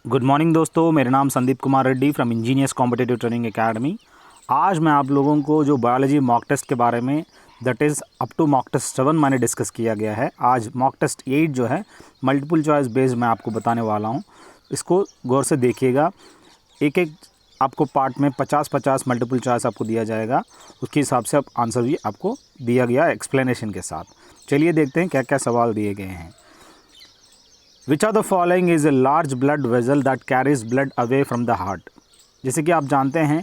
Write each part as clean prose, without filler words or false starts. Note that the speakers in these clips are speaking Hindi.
गुड मॉर्निंग दोस्तों, मेरा नाम Sandeep Kumar Reddy from engineers competitive training academy. आज मैं आप लोगों को जो बायोलॉजी मॉक टेस्ट के बारे में that is up to mock test 7 मैंने डिस्कस किया गया है। आज मॉक टेस्ट 8 जो है मल्टीपल चॉइस बेस्ड मैं आपको बताने वाला हूँ। इसको गौर से देखिएगा। एक एक आपको पार्ट में 50-50 मल्टीपल चॉइस आपको दिया जाएगा। उसके हिसाब से आप आंसर भी आपको दिया गया एक्सप्लेनेशन के साथ। चलिए देखते हैं क्या क्या सवाल दिए गए हैं। Which of the following is a large blood vessel that carries blood away from the heart? जैसे कि आप जानते हैं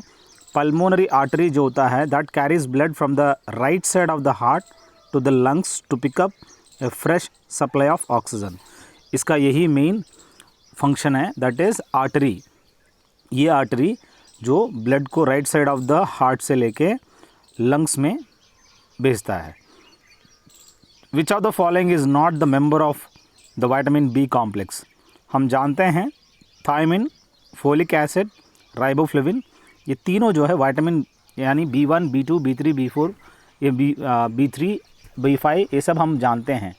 पल्मोनरी आर्टरी जो होता है that carries blood from the right side of the heart to the lungs to pick up a fresh supply of oxygen. इसका यही मेन फंक्शन है, दैट इज़ आर्टरी। ये आर्टरी जो ब्लड को right side of the heart से लेके लंग्स में भेजता है। Which of the following is not the member of the vitamin B complex? हम जानते हैं थायमिन, फोलिक एसिड, राइबोफ्लेविन, ये तीनों जो है विटामिन यानी B1, B2, B3, B4, ये B3, B5 ये सब हम जानते हैं।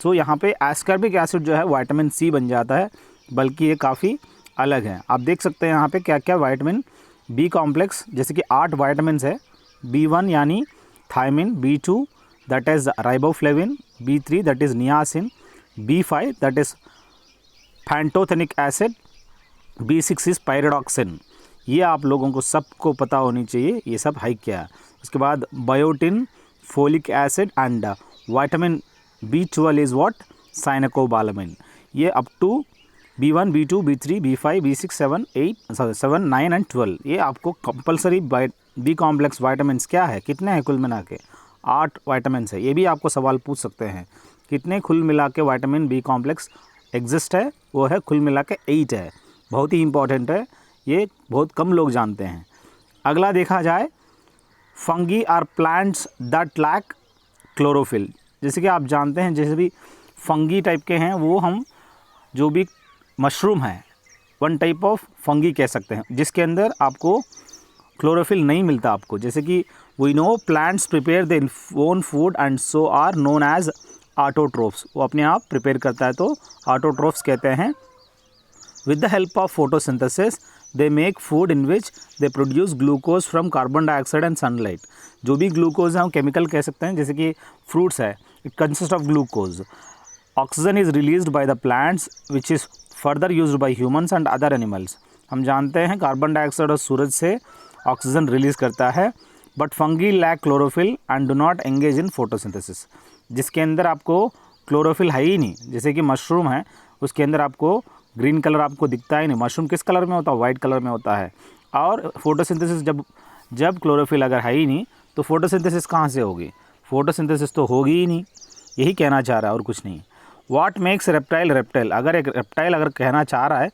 तो यहाँ पे एस्कॉर्बिक एसिड जो है विटामिन सी बन जाता है, बल्कि ये काफ़ी अलग है। आप देख सकते हैं यहाँ पे क्या क्या विटामिन बी कॉम्प्लेक्स, जैसे कि 8 विटामिन है। B1 यानी thiamine, B2 that is riboflavin, B3 that is niacin, B5 that is pantothenic acid, B6 is pyridoxine. ये आप लोगों को सबको पता होनी चाहिए ये सब है क्या है। उसके बाद biotin, folic acid and vitamin B12 is what? Cyanocobalamin. ये up to B1, B2, B3, B5, B6, 7, 9 and 12 ये आपको कंपलसरी बी कॉम्प्लेक्स वाइटामिन क्या है, कितने हैं कुल मिला के? 8 वाइटामिन है। ये भी आपको सवाल पूछ सकते हैं कितने कुल मिला के विटामिन बी कॉम्प्लेक्स एग्जिस्ट है, वो है कुल मिला के 8 है। बहुत ही इंपॉर्टेंट है, ये बहुत कम लोग जानते हैं। अगला देखा जाए fungi are plants that lack chlorophyll. जैसे कि आप जानते हैं जैसे भी फंगी टाइप के हैं वो हम जो भी मशरूम है वन टाइप ऑफ फंगी कह सकते हैं जिसके अंदर आपको क्लोरोफिल नहीं मिलता आपको। जैसे कि we know plants prepare their own food and so are known as autotrophs. वो अपने आप प्रिपेयर करता है तो ऑटोट्रोफ्स कहते हैं। With the help of photosynthesis they make food in which they produce glucose from carbon dioxide and sunlight. जो भी ग्लूकोज है हम केमिकल कह सकते हैं, जैसे कि फ्रूट्स है it consist of glucose. Oxygen is released by the plants which is further used by humans and other animals. हम जानते हैं कार्बन डाइऑक्साइड और सूरज से ऑक्सीजन रिलीज़ करता है। But fungi lack chlorophyll and do not engage in photosynthesis. जिसके अंदर आपको क्लोरोफिल है ही नहीं, जैसे कि मशरूम है उसके अंदर आपको ग्रीन कलर आपको दिखता ही नहीं। मशरूम किस कलर में होता है? वाइट कलर में होता है। और फोटोसिंथेसिस जब क्लोरोफिल अगर है ही नहीं तो फोटोसिंथेसिस कहाँ से होगी? फोटोसिंथेसिस तो होगी ही नहीं। यही कहना चाह रहा है और कुछ नहीं। What makes reptile reptile? अगर एक रेप्टाइल अगर कहना चाह रहा है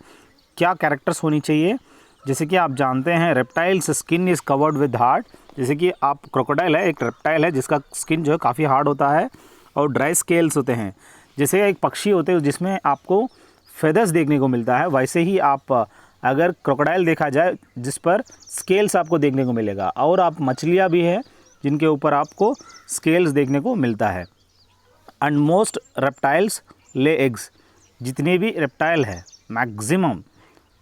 क्या कैरेक्टर्स होनी चाहिए? जैसे कि आप जानते हैं reptiles skin is covered with hard. जैसे कि आप क्रोकोडाइल है, एक रेप्टाइल है जिसका स्किन जो है काफ़ी हार्ड होता है और ड्राई स्केल्स होते हैं। जैसे एक पक्षी होते हैं जिसमें आपको फेदर्स देखने को मिलता है, वैसे ही आप अगर क्रोकोडाइल देखा जाए जिस पर स्केल्स आपको देखने को मिलेगा। और आप मछलियाँ भी हैं जिनके ऊपर आपको स्केल्स देखने को मिलता है। And most reptiles lay eggs. जितने भी रेप्टाइल है मैक्सिमम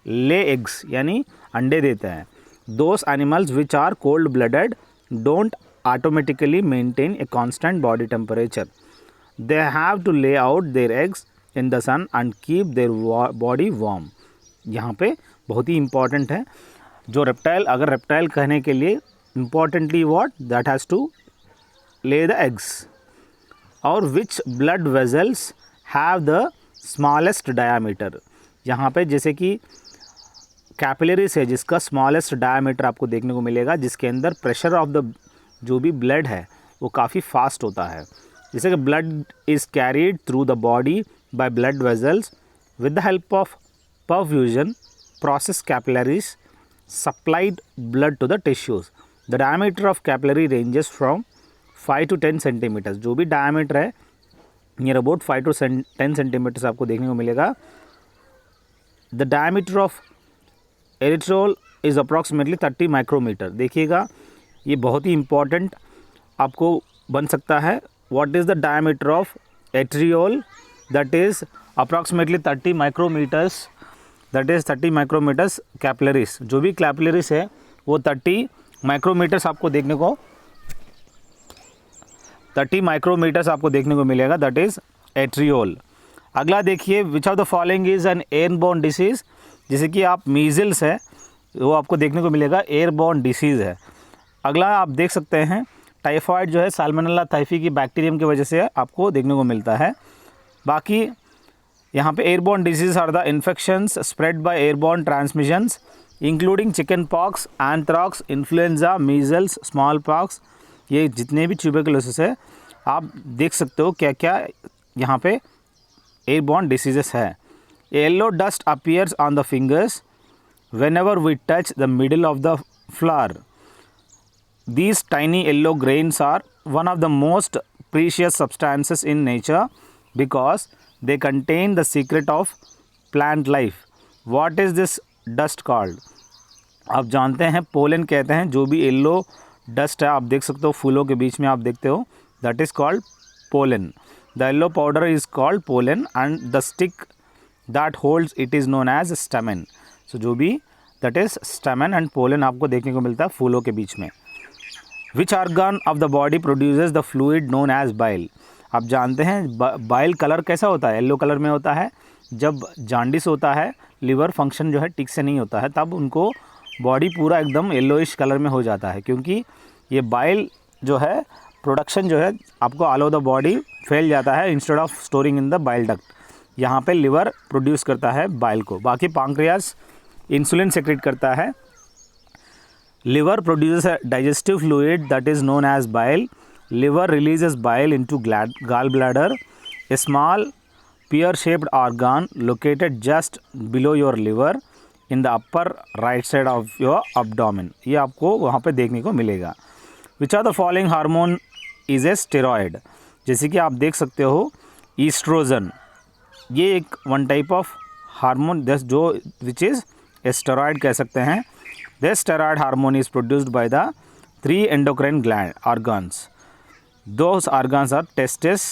ले एग्स यानी अंडे देते हैं। Those animals which are cold blooded don't automatically maintain a constant body temperature. They have to lay out their eggs in the sun and keep their body warm. यहाँ पे बहुत ही इंपॉर्टेंट है जो रेप्टाइल, अगर रेप्टाइल कहने के लिए importantly what that has to lay the eggs. और which blood vessels have the smallest diameter. यहाँ पे जैसे कि कैपिलरीज है जिसका स्मॉलेस्ट डायामीटर आपको देखने को मिलेगा, जिसके अंदर प्रेशर ऑफ द जो भी ब्लड है वो काफ़ी फास्ट होता है। जैसे कि blood is carried through the body by blood vessels with the help of perfusion process capillaries supplied blood to the tissues. The diameter of capillary ranges from 5 to 10 centimetres. जो भी डायामीटर है नियर अबाउट 5 to 10 सेंटीमीटर्स आपको देखने को मिलेगा। The diameter of arteriole is approximately 30 micrometre. देखिएगा ये बहुत ही इंपॉर्टेंट आपको बन सकता है। What is the diameter of arteriole? That is approximately 30 micrometres that is 30 micrometres capillaries. जो भी कैपिलरीज है वो 30 माइक्रोमीटर्स आपको देखने को 30 माइक्रोमीटर्स आपको देखने को मिलेगा, दैट इज़ एट्रियोल। अगला देखिए, which of the following is an airborne disease. जैसे कि आप मीज़ल्स है वो आपको देखने को मिलेगा, एयरबोर्न डिसीज़ है। अगला आप देख सकते हैं टाइफाइड जो है साल्मोनेला टाइफी की बैक्टीरियम की वजह से आपको देखने को मिलता है। बाकी यहाँ पे airborne diseases are the infections spread by airborne transmissions including chicken pox, anthrax, influenza, measles, small pox. ये जितने भी ट्यूबरकुलोसिस है आप देख सकते हो क्या क्या यहाँ पे एयरबोर्न डिसीजेस है। Yellow dust appears on the fingers whenever we touch the middle of the flower. These tiny yellow grains are one of the most precious substances in nature because they contain the secret of plant life. What is this dust called? आप जानते हैं पोलन कहते हैं जो भी येलो डस्ट है, आप देख सकते हो फूलों के बीच में आप देखते हो, that is called pollen. The yellow powder is called pollen and the stick that holds it is known as stamen. So जो भी that is stamen and pollen आपको देखने को मिलता है फूलों के बीच में। Which organ of the body produces the fluid known as bile. आप जानते हैं बाइल कलर कैसा होता है, येलो कलर में होता है। जब जॉन्डिस होता है, लिवर फंक्शन जो है ठीक से नहीं होता है, तब उनको बॉडी पूरा एकदम येलोइश कलर में हो जाता है, क्योंकि ये बाइल जो है प्रोडक्शन जो है आपको ऑल ओवर द बॉडी फैल जाता है instead of storing in the bile duct. यहाँ पे लिवर प्रोड्यूस करता है बाइल को। बाकी पैंक्रियास इंसुलिन सेक्रेट करता है। Liver produces a digestive fluid that is known as bile. Liver releases bile into gall bladder, a small pear shaped organ located just below your liver in the upper right side of your abdomen। ये आपको वहाँ पे देखने को मिलेगा। Which of the following hormone is a steroid? जैसे कि आप देख सकते हो ईस्ट्रोजन, ये एक वन टाइप ऑफ हार्मोन जो विच इज़ स्टेरॉयड कह सकते हैं। This steroid hormone is produced by the 3 endocrine gland organs. Those organs are testis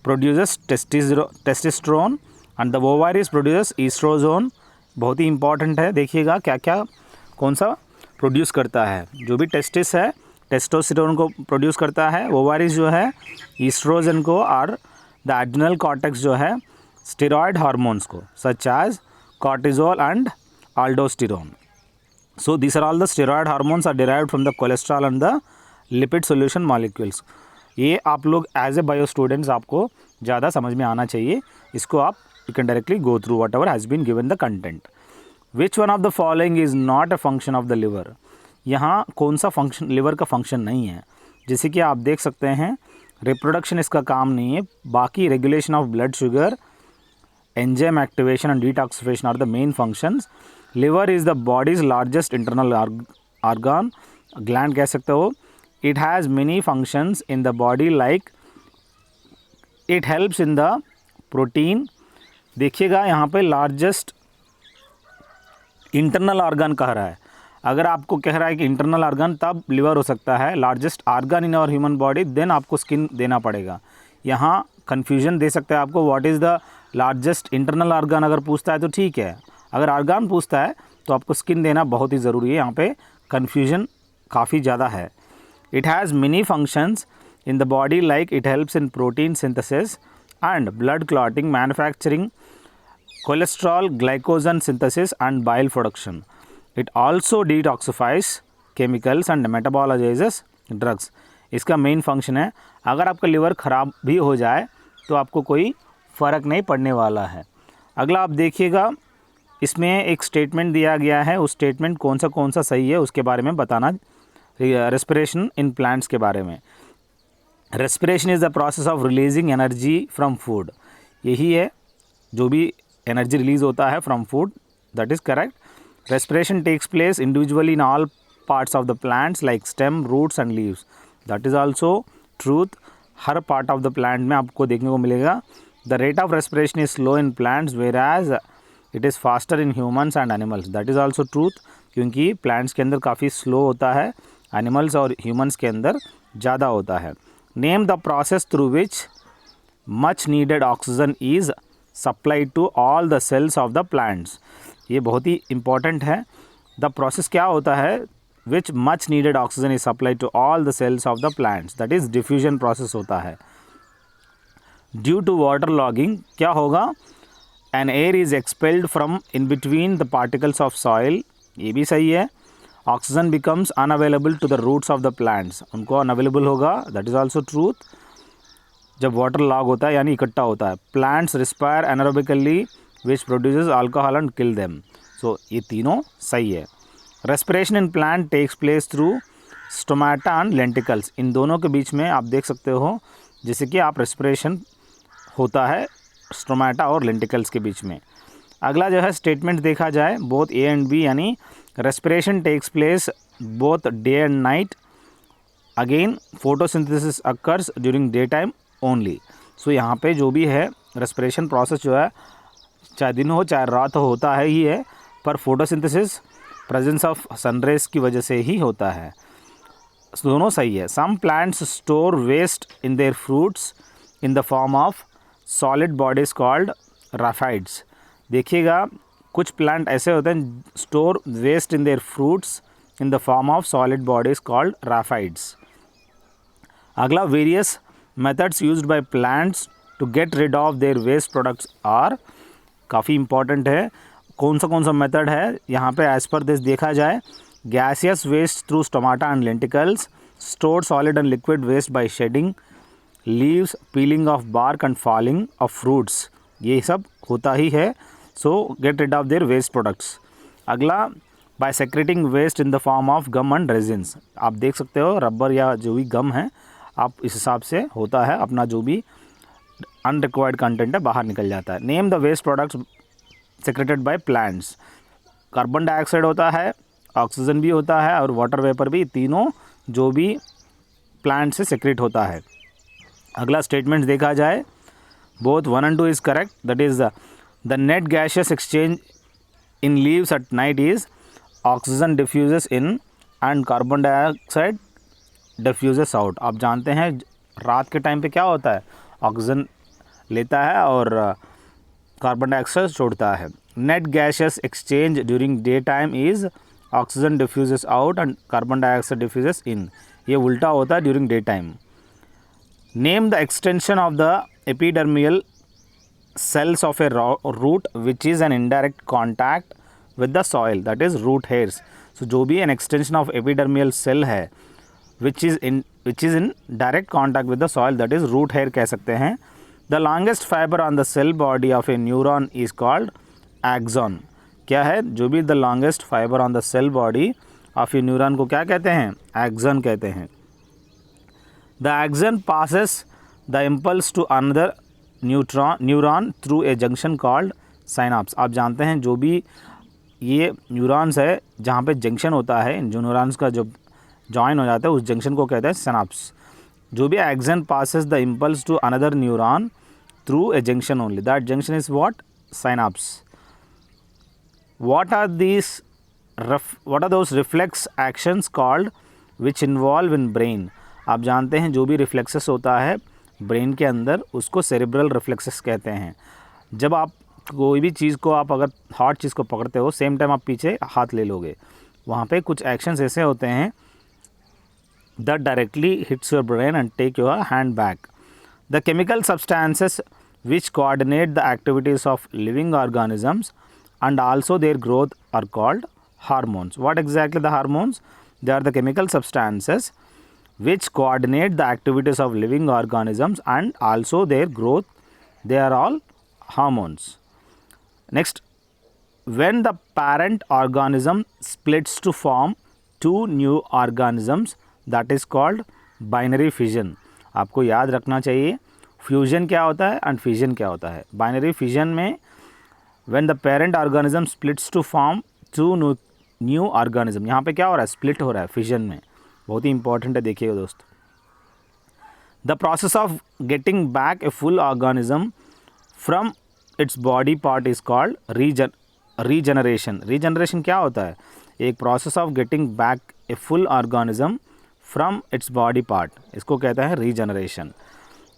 produces testosterone and the ovaries produces estrone। बहुत ही इंपॉर्टेंट है, देखिएगा क्या क्या कौन सा प्रोड्यूस करता है। जो भी टेस्टिस है टेस्टोस्टेरोन को प्रोड्यूस करता है, ओवारीज जो है ईस्ट्रोजन को, और द एड्रिनल कॉर्टेक्स जो है स्टेरॉयड हार्मोन्स को, such as cortisol and aldosterone। So these are all the steroid hormones are derived from the cholesterol and the lipid solution molecules। ये आप लोग एज ए बायो स्टूडेंट्स आपको ज़्यादा समझ में आना चाहिए। इसको आप you can directly go through whatever has been given the content. Which one of the following is not a function of the liver. यहाँ कौन सा फंक्शन लिवर का फंक्शन नहीं है। जैसे कि आप देख सकते हैं रिप्रोडक्शन इसका काम नहीं है, बाकी regulation of blood sugar, enzyme activation and detoxification are the main functions. Liver is the body's largest internal organ, gland कह सकते हो। It has many functions in the body like it helps in the protein। देखिएगा यहाँ पे लार्जेस्ट इंटरनल ऑर्गन कह रहा है। अगर आपको कह रहा है कि इंटरनल ऑर्गन तब लिवर हो सकता है। Largest organ in our human body, then आपको स्किन देना पड़ेगा। यहाँ कन्फ्यूजन दे सकते हैं आपको, what is the largest internal organ अगर पूछता है तो ठीक है, अगर ऑर्गन पूछता है तो आपको स्किन देना बहुत ही ज़रूरी है। यहाँ पे कन्फ्यूजन काफ़ी ज़्यादा है। It has many functions in the body like it helps in protein synthesis and blood clotting, manufacturing cholesterol, glycogen synthesis and bile production। It also detoxifies chemicals and metabolizes drugs। इसका मेन फंक्शन है। अगर आपका लिवर ख़राब भी हो जाए तो आपको कोई फ़र्क नहीं पड़ने वाला है। अगला आप देखिएगा, इसमें एक स्टेटमेंट दिया गया है, उस स्टेटमेंट कौन सा सही है उसके बारे में बताना। रेस्पिरेशन इन प्लांट्स के बारे में। Respiration is the process of releasing energy from food. यही है जो भी एनर्जी रिलीज होता है from food, that is correct. Respiration takes place individually in all parts of the plants like stem, roots and leaves, that is also truth. हर पार्ट ऑफ द प्लांट में आपको देखने को मिलेगा। The rate of respiration is slow in plants whereas it is faster in humans and animals, that is also truth, क्योंकि प्लांट्स के अंदर काफ़ी स्लो होता है, एनिमल्स और ह्यूमंस के अंदर ज़्यादा होता है। Name the process through which much needed oxygen is supplied to all the cells of the plants. ये बहुत ही इम्पॉर्टेंट है। द प्रोसेस क्या होता है, which much needed oxygen is supply to all the cells of the plants, that is diffusion process होता है। ड्यू टू वाटर लॉगिंग क्या होगा, an air is expelled from in between the particles of soil, ये भी सही है। Oxygen becomes unavailable to the roots of the plants, उनको अनअवेलेबल होगा, दैट इज़ ऑल्सो ट्रूथ। जब वाटर लॉग होता है यानी इकट्ठा होता है। Plants respire anaerobically which produces alcohol and kill them, so ये तीनों सही है। Respiration in plant takes place through stomata and lenticels, इन दोनों के बीच में आप देख सकते हो जैसे कि आप रेस्पिरेशन होता है स्टोमाटा और लेंटिकल्स के बीच में। अगला जो है स्टेटमेंट देखा जाए, बोथ ए एंड बी, यानी respiration takes place both day and night, again photosynthesis occurs during day time only. So यहाँ पे जो भी है रेस्पिरेशन प्रोसेस जो है चाहे दिन हो चाहे रात हो होता है ही है, पर फोटोसिंथेसिस प्रेजेंस ऑफ सनरेज की वजह से ही होता है। दोनों सही है। Some plants store waste in their fruits in the form of solid bodies called raphides. देखिएगा कुछ प्लांट ऐसे होते हैं store waste in their fruits in the form of solid bodies called raphides. अगला, various methods used by plants to get rid of their waste products are, काफ़ी इंपॉर्टेंट है। कौन सा मेथड है यहाँ पे एज पर दिस देखा जाए, gaseous waste through stomata and lenticels, stored solid and liquid waste by shedding leaves, peeling off bark and falling off fruits, ये सब होता ही है। So get rid of their waste products. अगला, by secreting waste in the form of gum and resins, आप देख सकते हो रबर या जो भी गम है आप इस हिसाब से होता है, अपना जो भी अनरिक्वायर्ड कंटेंट है बाहर निकल जाता है। Name the waste products secreted by plants, carbon dioxide होता है, ऑक्सीजन भी होता है और वाटर वेपर भी, तीनों जो भी प्लांट से सेक्रेट होता है। अगला स्टेटमेंट देखा जाए, both 1 and 2 is correct, that is the net gaseous exchange in leaves at night is oxygen diffuses in and carbon dioxide diffuses out. आप जानते हैं रात के टाइम पे क्या होता है, ऑक्सीजन लेता है और कार्बन डाइऑक्साइड छोड़ता है। Net gaseous exchange during day time is oxygen diffuses out and carbon dioxide diffuses in, ये उल्टा होता है during day time. Name the extension of the epidermal cells of a root which is an indirect contact with the soil, that is root hairs. So जो भी an extension of epidermal cell है which is in direct contact with the soil, that is root hair कह सकते हैं। The longest fiber on the cell body of a neuron is called axon। क्या है, जो भी the longest fiber on the cell body of a neuron को क्या कहते हैं, axon कहते हैं। The axon passes the impulse to another neuron through a junction called synapse. आप जानते हैं जो भी ये न्यूरॉन्स है जहाँ पे जंक्शन होता है, जो न्यूरॉन्स का जो जॉइन हो जाता है उस जंक्शन को कहते हैं सिनाप्स। जो भी axon passes the impulse to another neuron through a junction only, that junction is what, synapse. What are those reflex actions called which involve in brain. आप जानते हैं जो भी रिफ्लेक्सेस होता है ब्रेन के अंदर उसको सेरेब्रल रिफ्लेक्सेस कहते हैं। जब आप कोई भी चीज़ को, आप अगर हार्ड चीज़ को पकड़ते हो सेम टाइम आप पीछे हाथ ले लोगे, वहाँ पे कुछ एक्शंस ऐसे होते हैं that directly hits your brain and take your hand back. The chemical substances which coordinate the activities of living organisms and also their growth are called hormones. What exactly the hormones? They are the chemical substances which coordinate the activities of living organisms and also their growth. They are all hormones. Next, when the parent organism splits to form two new organisms, that is called binary fission. आपको याद रखना चाहिए फ्यूजन क्या होता है एंड फिजन क्या होता है। बाइनरी फिजन में when the parent organism splits to form two new organism, यहाँ पे क्या हो रहा है, स्प्लिट हो रहा है फिजन में, बहुत ही इंपॉर्टेंट है, देखिएगा दोस्त। The process of getting back a full organism from its body part is called regeneration. Regeneration क्या होता है, एक process of getting back a full organism from its body part, इसको कहते हैं regeneration.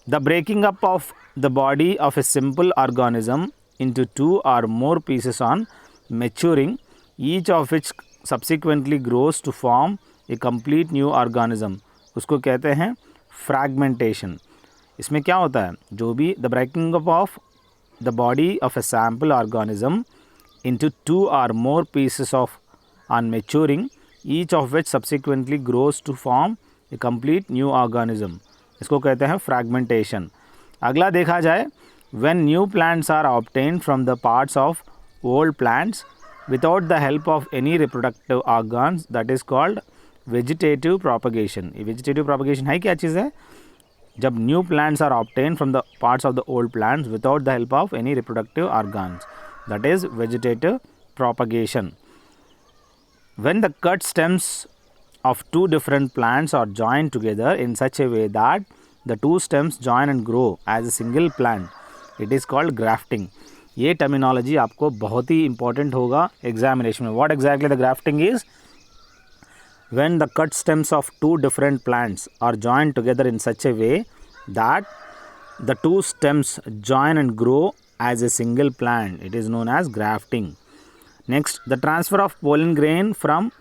The breaking up of the body of a simple organism into two or more pieces on maturing, each of which subsequently grows to form a complete new organism, उसको कहते हैं fragmentation. इसमें क्या होता है, जो भी the breaking up of the body of a sample organism into two or more pieces of on maturing, each of which subsequently grows to form a complete new organism, इसको कहते हैं fragmentation. अगला देखा जाए, when new plants are obtained from the parts of old plants without the help of any reproductive organs, that is called vegetative propagation. ये vegetative propagation है क्या चीज़ है, जब new plants are obtained from the parts of the old plants without the help of any reproductive organs, that is vegetative propagation. When the cut stems of two different plants are joined together in such a way that the two stems join and grow as a single plant, it is called grafting. ये टर्मिनोलॉजी आपको बहुत ही इंपॉर्टेंट होगा एग्जामिनेशन में. What exactly the grafting is, when the cut stems of two different plants are joined together in such a way that the two stems join and grow as a single plant, it is known as grafting. Next, the transfer of pollen grain from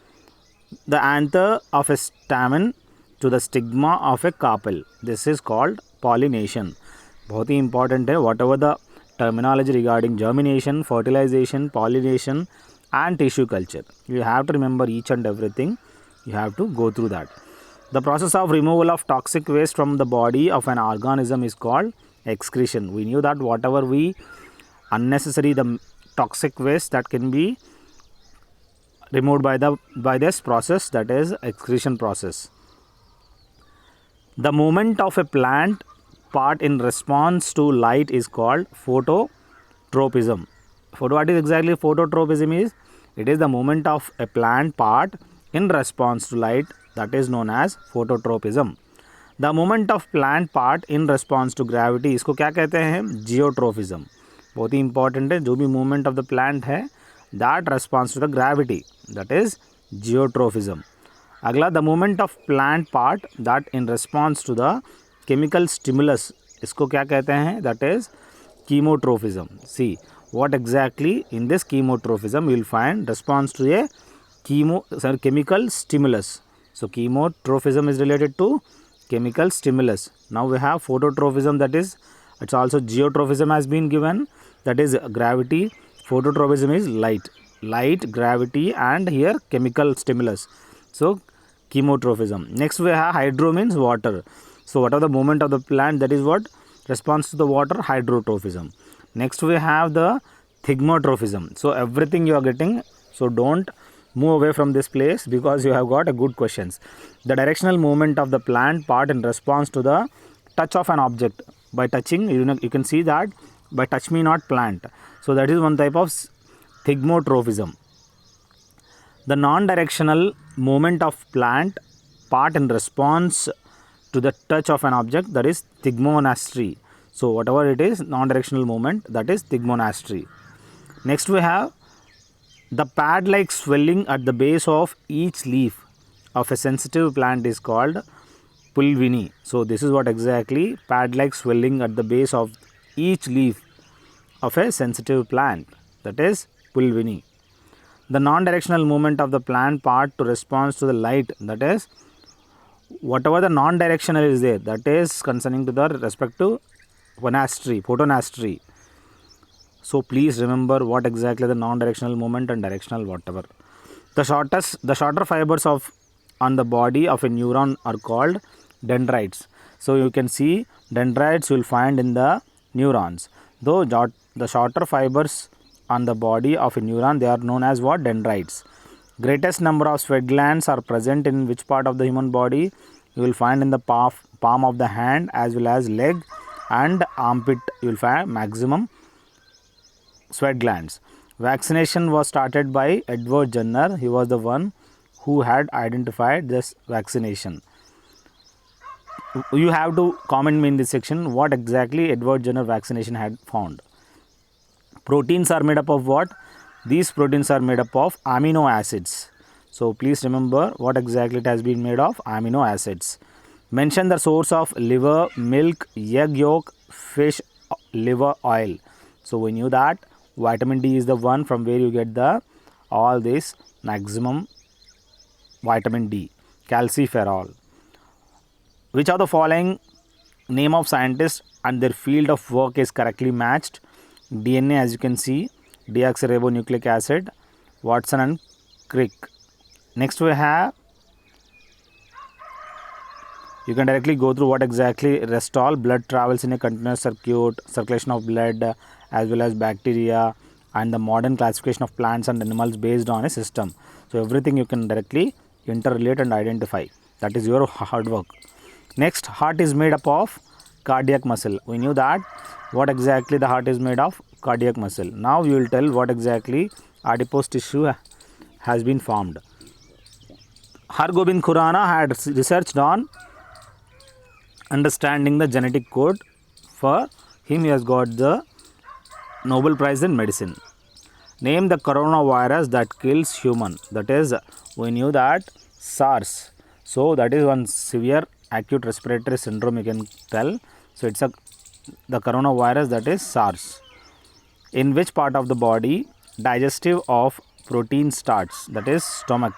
the anther of a stamen to the stigma of a carpel, this is called pollination. बहुत ही इंपॉर्टेंट है. Whatever the terminology regarding germination, fertilisation, pollination and tissue culture, you have to remember each and everything. You have to go through that. The process of removal of toxic waste from the body of an organism is called excretion. We knew that whatever we unnecessary the toxic waste that can be removed by this process, that is excretion process. The movement of a plant part in response to light is called phototropism. What is exactly phototropism is? It is the movement of a plant part in response to light, that is known as phototropism. The movement of plant part in response to gravity, इसको क्या कहते हैं, geotrophism. बहुत ही इंपॉर्टेंट है. जो भी मूवमेंट ऑफ द प्लांट है that responds to the gravity, that is geotrophism. अगला, the movement of plant part that in response to the chemical stimulus, इसको क्या कहते हैं, that is chemotrophism. See what exactly in this chemotrophism you will find response to a chemical stimulus. So chemotrophism is related to chemical stimulus. Now we have phototrophism, that is, it's also geotrophism has been given, that is gravity. Phototropism is light, gravity, and here chemical stimulus. So chemotrophism. Next we have hydro means water. So what are the movement of the plant, that is what response to the water, hydrotrophism. Next we have the thigmotrophism. So everything you are getting, so don't move away from this place because you have got a good questions. The directional movement of the plant part in response to the touch of an object. By touching, you can see that by touch me not plant. So that is one type of thigmotrophism. The non-directional movement of plant part in response to the touch of an object, that is thigmonastry. So whatever it is, non-directional movement, that is thigmonastry. Next we have the pad-like swelling at the base of each leaf of a sensitive plant is called pulvini. So this is what exactly pad-like swelling at the base of each leaf of a sensitive plant, that is pulvini. The non-directional movement of the plant part to response to the light, that is whatever the non-directional is there, that is concerning to the respective photonastry. So please remember what exactly the non-directional movement and directional whatever. The shorter fibers on the body of a neuron are called dendrites. So you can see dendrites you will find in the neurons. Though the shorter fibers on the body of a neuron, they are known as what, dendrites. Greatest number of sweat glands are present in which part of the human body? You will find in the palm of the hand as well as leg and armpit. You will find maximum sweat glands. Vaccination was started by Edward Jenner. He was the one who had identified this vaccination. You have to comment me in this section what exactly Edward Jenner vaccination had found. Proteins are made up of what? These proteins are made up of amino acids. So please remember what exactly it has been made of, amino acids. Mention the source of liver, milk, egg yolk, fish liver oil. So we knew that Vitamin D is the one from where you get the all this maximum vitamin D. Calciferol. Which of the following name of scientists and their field of work is correctly matched? DNA, as you can see, deoxyribonucleic acid, Watson and Crick. Next we have, you can directly go through what exactly Restall. Blood travels in a continuous circulation of blood as well as bacteria, and the modern classification of plants and animals based on a system. So everything you can directly interrelate and identify. That is your hard work. Next, heart is made up of cardiac muscle. We knew that. What exactly the heart is made of? Cardiac muscle. Now we will tell what exactly adipose tissue has been formed. Hargobind Khurana had researched on understanding the genetic code. For him, he has got the Nobel Prize in Medicine. Name the coronavirus that kills human. That is, we knew that SARS. So that is one severe acute respiratory syndrome, you can tell. So it's the coronavirus, that is SARS. In which part of the body digestive of protein starts? That is stomach.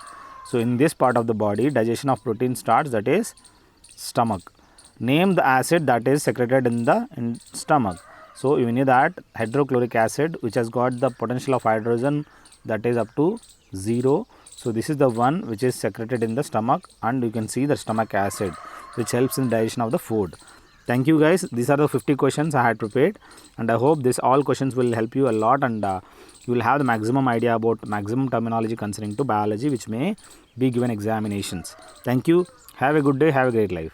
So in this part of the body, digestion of protein starts, that is stomach. Name the acid that is secreted in the stomach. So you know that hydrochloric acid, which has got the potential of hydrogen that is up to 0. So this is the one which is secreted in the stomach, and you can see the stomach acid, which helps in digestion of the food. Thank you guys. These are the 50 questions I had prepared, and I hope this all questions will help you a lot, and you will have the maximum idea about maximum terminology concerning to biology, which may be given examinations. Thank you. Have a good day. Have a great life.